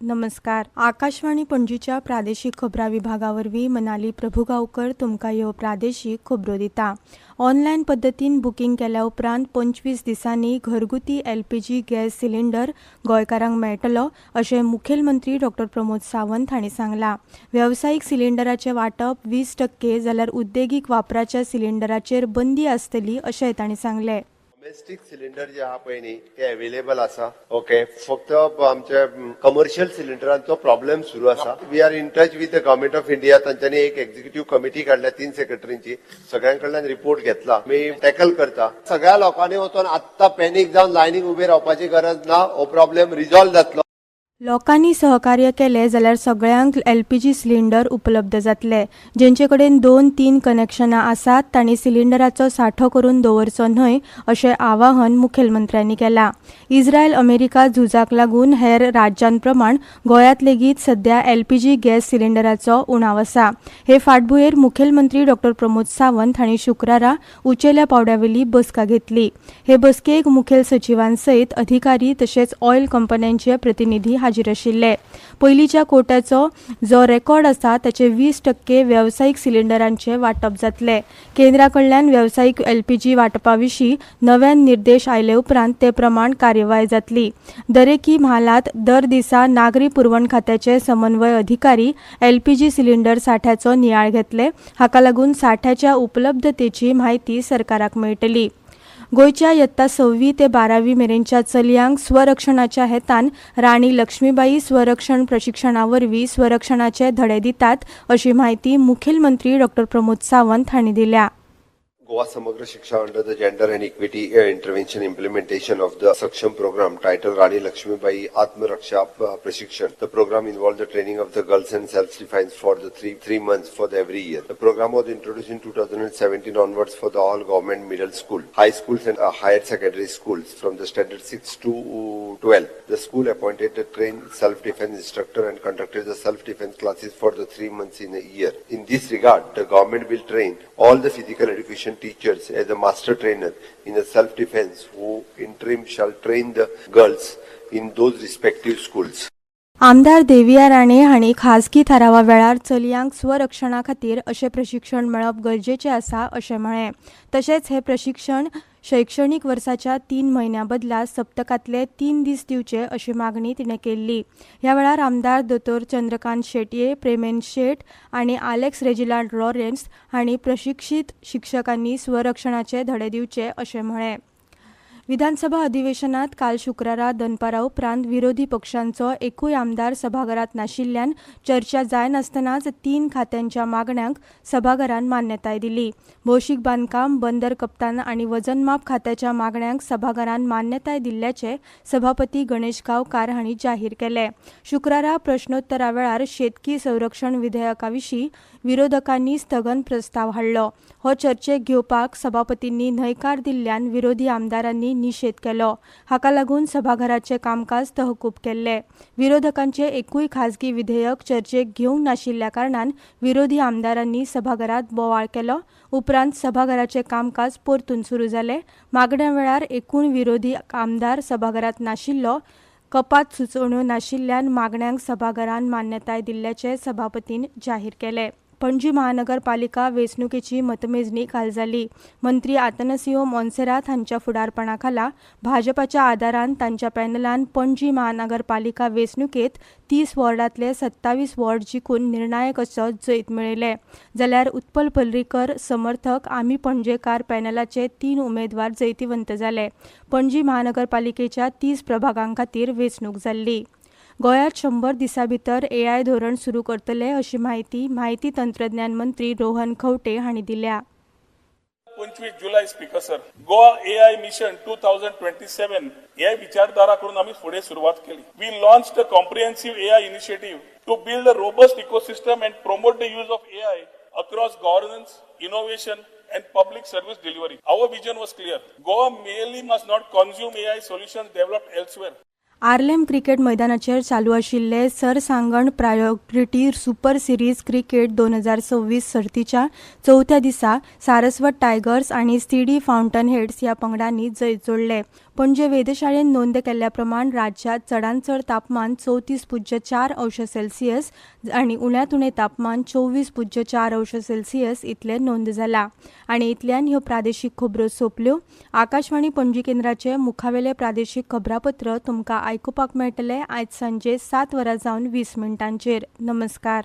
नमस्कार. आकाशवाणी पणजीच्या प्रादेशीक खबरां विभागावरवीं मनाली प्रभुगांवकर तुमकां ह्यो प्रादेशीक खबरो दिता. ऑनलायन पद्दतीन बुकींग केल्या उपरांत 25 दिसांनी घरगुती एलपीजी गॅस सिलिंडर गोंयकारांक मेळटलो अशें मुखेलमंत्री डॉ. प्रमोद सावंत हांणी सांगलां. वेवसायीक सिलिंडराचें वांटप 20% जाल्यार उद्देगीक वापराच्या सिलिंडराचेर बंदी आसतली अशेंय तांणी सांगलें. डोमेस्टिक सिलिंडर जे आहा पळय न्ही ते अवेलेबल आसा. ओके, फक्त आमचे कमर्शियल सिलिंडरांचो प्रॉब्लेम सुरू आसा. We are in touch with the government of India. तांच्यांनी एक एक्झिक्युटिव्ह कमिटी काडल्या 3 सेक्रेटरींची. सगळ्यांकडल्यान रिपोर्ट घेतला. मी टॅकल करता. सगळ्या लोकांनी वचून आत्ता पॅनिक जावन लायनीक उबे रावपाची गरज ना. हो प्रॉब्लेम रिझॉल्व जातलो. लोकांनी सहकार्य केलें जाल्यार सगळ्यांक एलपीजी सिलिंडर उपलब्ध जातले. जेंचे कडेन 2-3 कनेक्शनां आसात तांणी सिलिंडराचो सांठो करून दवरचो न्हय अशें आवाहन मुखेलमंत्र्यांनी केलां. इस्रायल अमेरिका झुजाक लागून हेर राज्यांप्रमाण गोंयांत लेगीत सध्या एलपीजी गॅस सिलिंडराचो उणाव आसा. हे फाटभुंयेर मुखेलमंत्री डॉ. प्रमोद सावंत हांणी शुक्रारा उंचेल्या पावड्यावेली बसका घेतली. हे बसकेक मुखेल सचिवांसयत अधिकारी तशेंच ऑयल कंपन्यांचे प्रतिनिधी हाजीर आशिल्ले. पयलींच्या कोट्याचो जो रेकॉर्ड आसा ताचे 20% वेवसायीक सिलिंडरांचे वांटप जातले. केंद्रा कडल्यान वेवसायीक एलपीजी वांटपा विशीं नव्यान निर्देश आयले उपरांत ते प्रमाण कार्यवाही जातली. दरेकी म्हालांत दर दिसा नागरी पुरवण खात्याचे समन्वय अधिकारी एलपीजी सिलिंडर सांठ्याचो नियाळ घेतले. हाका लागून सांठ्याच्या उपलब्धतेची म्हायती सरकाराक मेळटली. गोंयच्या इयत्ता 6वी ते 12वी मेरेनच्या चलयांक स्वरक्षणाच्या हेतान राणी लक्ष्मीबाई स्वरक्षण प्रशिक्षणा वरवीं स्वरक्षणाचे धडे दितात अशी माहिती मुखेलमंत्री डॉ. प्रमोद सावंत हांणी दिल्या. Goa Samagra Shiksha under the Gender and Equity Intervention Implementation of the Saksham program titled Rani Lakshmibai Atma Raksha Prashikshan. The program involved the training of the girls and self-defense for the three months for every year. The program was introduced in 2017 onwards for the all government middle school, high schools and higher secondary schools from the standard 6 to 12. The school appointed a trained self-defense instructor and conducted the self-defense classes for the 3 months in a year. In this regard, the government will train all the physical education teachers as a master trainer in a self-defense who interim shall train the girls in those respective schools. आमदार देविया राणे हांणी खासगी थारावा वेळार चलयांक स्वरक्षणा खातीर अशें प्रशिक्षण मेळप गरजेचें आसा अशें म्हळें. तशेंच हे प्रशिक्षण शैक्षणीक वर्साच्या 3 म्हयन्यां बदला सप्तकांतले 3 दीस दिवचे अशी मागणी तिणें केल्ली. ह्या वेळार आमदार दोतोर चंद्रकांत शेटये, प्रेमेन शेट आनी आलेक्स रेजिनाल्ड लॉरेन्स हांणी प्रशिक्षीत शिक्षकांनी स्वरक्षणाचे धडे दिवचे अशें म्हळें. विधानसभा अधिवेशनात काल शुक्रारा दनपारा उपरांत विरोधी पक्षांचो एकूय आमदार सभाघरांत नाशिल्ल्यान चर्चा जायनासतनाच 3 खात्यांच्या मागण्यांक सभाघरान मान्यताय दिली. भौशीक बांदकाम, बंदर कप्तान आनी वजनमाप खात्याच्या मागण्यांक सभाघरान मान्यताय दिल्ल्याचे सभापती गणेश गांवकार हांणी जाहीर केले. शुक्रारा प्रश्नोत्तरा वेळार शेतकी संरक्षण विधेयका विशीं विरोधकांनी स्थगन प्रस्ताव हाडलो. हो चर्चेक घेवपाक सभापतींनी न्हयकार दिल्ल्यान विरोधी आमदारांनी निशेध केलो. हाका लागून सभाघराचें कामकाज तहकूब केल्लें. विरोधकांचे एकूय खासगी विधेयक चर्चेक घेवंक नाशिल्ल्या कारणान विरोधी आमदारांनी सभाघरांत बोवाळ केलो. उपरांत सभाघराचें कामकाज परतून सुरू जालें. मागण्या वेळार एकूण विरोधी आमदार सभाघरांत नाशिल्लो. कपात सुचोवण्यो नाशिल्ल्यान मागण्यांक सभाघरान मान्यताय दिल्ल्याचे सभापतीन जाहीर केलें. पणजी महानगरपालिका वेंचणुकेची मतमेजणी काल जाली. मंत्री आतनसिओ मोन्सेरात हांच्या फुडारपणा खाला भाजपाच्या आदारान तांच्या पॅनलान पणजी महानगरपालिका वेंचणुकेत 30 वॉर्डांतले 27 वॉर्ड जिखून निर्णायक असो जैत मेळयले. जाल्यार उत्पल पल्रीकर समर्थक आमी पणजेकार पॅनलाचे 3 उमेदवार जैतिवंत जाले. पणजी महानगरपालिकेच्या 30 प्रभागां खातीर वेंचणूक जाल्ली. गोंयांत 100 दिसां भितर AI धोरण सुरू करतले अशी माहिती तंत्रज्ञान मंत्री रोहन खंवटे हांणी दिल्या. 25 जुलै speaker sir, Goa AI mission 2027 ह्या विचारधारा करून आम्ही फुडें सुरवात केली. We launched a comprehensive AI initiative to build a robust ecosystem and promote the use of AI across governance, innovation and public service delivery. Our vision was clear. Goa merely must not consume AI solutions developed elsewhere. Arlem cricket मैदानाचेर चालू आशिल्ले सरसांगण priority super series cricket 2026 सर्तीच्या 4थ्या दिसा Saraswat tigers आनी CD fountain heads ह्या पंगडांनी जैत जोडले. पणजे वेधशाळेन नोंद केल्ल्या प्रमाण राज्यात चडांत चड तापमान 34.4 अंश सेल्सियस आनी उण्यांत उणें तापमान 24.4 अंश सेल्सियस इतलें नोंद जाला. आनी इतल्यान ह्यो प्रादेशीक खबरो सोंपल्यो. आकाशवाणी पणजी केंद्राचे मुखावेले प्रादेशीक खबरापत्र तुमकां आयकुपाक मेळटले आयज सांजे 7:20 नमस्कार.